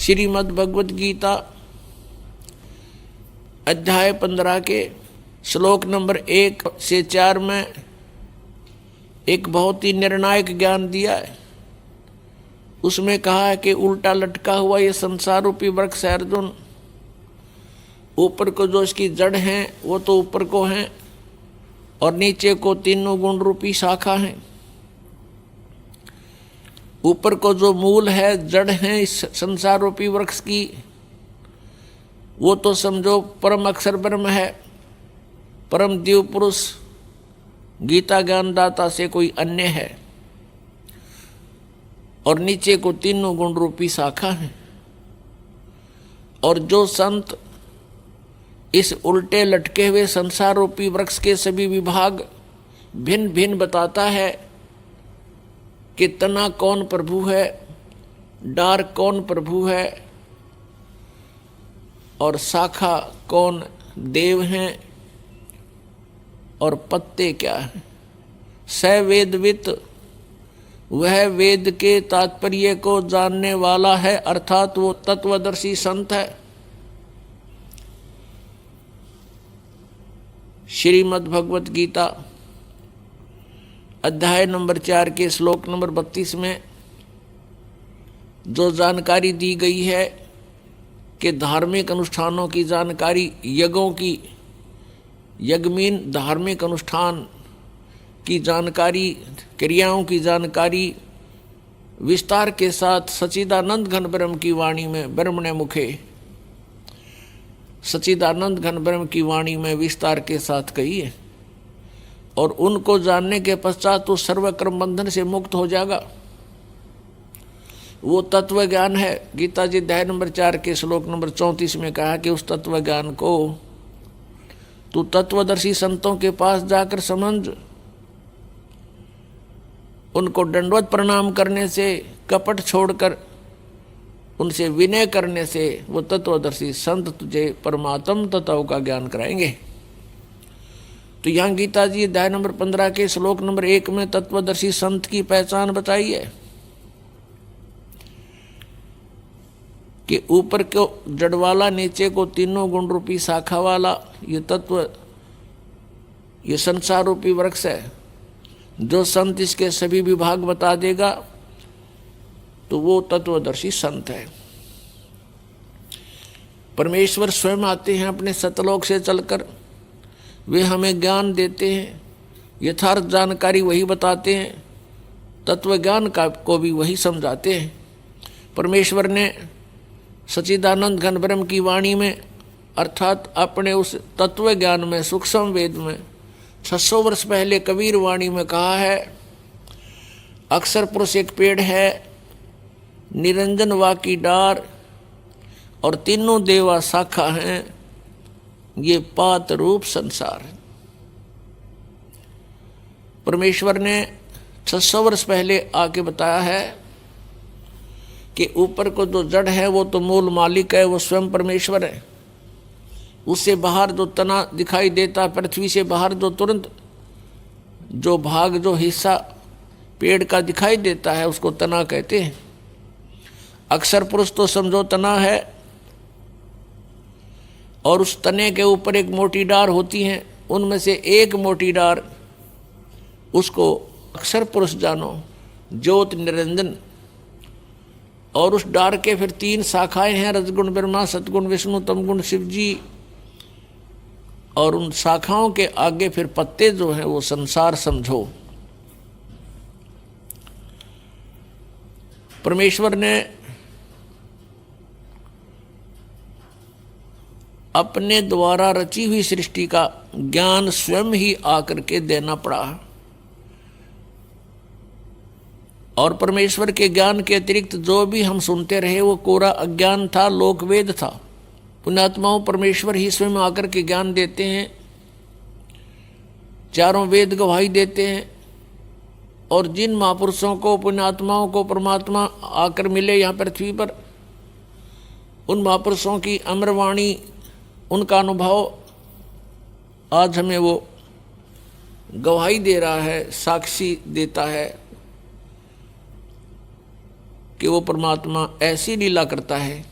श्रीमद् भगवत गीता अध्याय 15 के श्लोक नंबर 1 से 4 में एक बहुत ही निर्णायक ज्ञान दिया है। उसमें कहा है कि उल्टा लटका हुआ ये संसार रूपी वृक्ष है अर्जुन, ऊपर को जो इसकी जड़ हैं वो तो ऊपर को हैं और नीचे को तीनों गुण रूपी शाखा हैं। ऊपर को जो मूल है, जड़ है इस संसार रूपी वृक्ष की, वो तो समझो परम अक्षर ब्रह्म है, परम दिव्य पुरुष गीता ज्ञानदाता से कोई अन्य है। और नीचे को तीनों गुण रूपी शाखा है। और जो संत इस उल्टे लटके हुए संसार रूपी वृक्ष के सभी विभाग भिन्न भिन्न बताता है कि तना कौन प्रभु है, डार कौन प्रभु है और शाखा कौन देव हैं और पत्ते क्या हैं, स वेदवित वह वेद के तात्पर्य को जानने वाला है, अर्थात वो तत्वदर्शी संत है। श्रीमद् भगवत गीता अध्याय नंबर 4 के श्लोक नंबर 32 में जो जानकारी दी गई है कि धार्मिक अनुष्ठानों की जानकारी, यज्ञों की, यज्ञमीन धार्मिक अनुष्ठान की जानकारी, क्रियाओं की जानकारी विस्तार के साथ सच्चिदानंद घन ब्रह्म की वाणी में, ब्रह्मणे मुखे सच्चिदानंद घन ब्रह्म की वाणी में विस्तार के साथ कही है। और उनको जानने के पश्चात तो सर्वकर्म बंधन से मुक्त हो जाएगा। वो तत्व ज्ञान है। गीता जी अध्याय नंबर 4 के श्लोक नंबर 34 में कहा कि उस तत्व ज्ञान को तू तत्वदर्शी संतों के पास जाकर समझ। उनको दंडवत प्रणाम करने से, कपट छोड़कर उनसे विनय करने से वो तत्वदर्शी संत तुझे परमात्म तत्व का ज्ञान कराएंगे। तो यहाँ गीता जी अध्याय नंबर 15 के श्लोक नंबर 1 में तत्वदर्शी संत की पहचान बताई है कि ऊपर को जड़ वाला, नीचे को तीनों गुण रूपी शाखा वाला ये तत्व, ये संसार रूपी वृक्ष है। जो संत इसके सभी विभाग बता देगा तो वो तत्वदर्शी संत है। परमेश्वर स्वयं आते हैं अपने सतलोक से चलकर, वे हमें ज्ञान देते हैं, यथार्थ जानकारी वही बताते हैं, तत्व ज्ञान का को भी वही समझाते हैं। परमेश्वर ने सच्चिदानंद घन ब्रह्म की वाणी में, अर्थात अपने उस तत्व ज्ञान में, सूक्ष्म वेद में 600 वर्ष पहले कबीर वाणी में कहा है, अक्षर पुरुष एक पेड़ है, निरंजन वा की डार और तीनों देवा शाखा हैं, ये पात रूप संसार है। परमेश्वर ने 600 वर्ष पहले आके बताया है कि ऊपर को जो जड़ है वो तो मूल मालिक है, वो स्वयं परमेश्वर है। उससे बाहर जो तना दिखाई देता, पृथ्वी से बाहर जो तुरंत जो भाग, जो हिस्सा पेड़ का दिखाई देता है उसको तना कहते हैं। अक्षर पुरुष तो समझो तना है और उस तने के ऊपर एक मोटी डार होती है, उनमें से एक मोटी डार उसको अक्षर पुरुष जानो, ज्योत निरंजन। और उस डार के फिर 3 शाखाएं हैं, रजगुण ब्रह्मा, सतगुण विष्णु, तमगुण शिव जी। और उन शाखाओं के आगे फिर पत्ते जो हैं वो संसार समझो। परमेश्वर ने अपने द्वारा रची हुई सृष्टि का ज्ञान स्वयं ही आकर के देना पड़ा। और परमेश्वर के ज्ञान के अतिरिक्त जो भी हम सुनते रहे वो कोरा अज्ञान था, लोकवेद था। पुण्यात्माओं, परमेश्वर ही स्वयं आकर के ज्ञान देते हैं, चारों वेद गवाही देते हैं। और जिन महापुरुषों को, पुण्यात्माओं को परमात्मा आकर मिले यहाँ पृथ्वी पर, उन महापुरुषों की अमरवाणी, उनका अनुभव आज हमें वो गवाही दे रहा है, साक्षी देता है कि वो परमात्मा ऐसी लीला करता है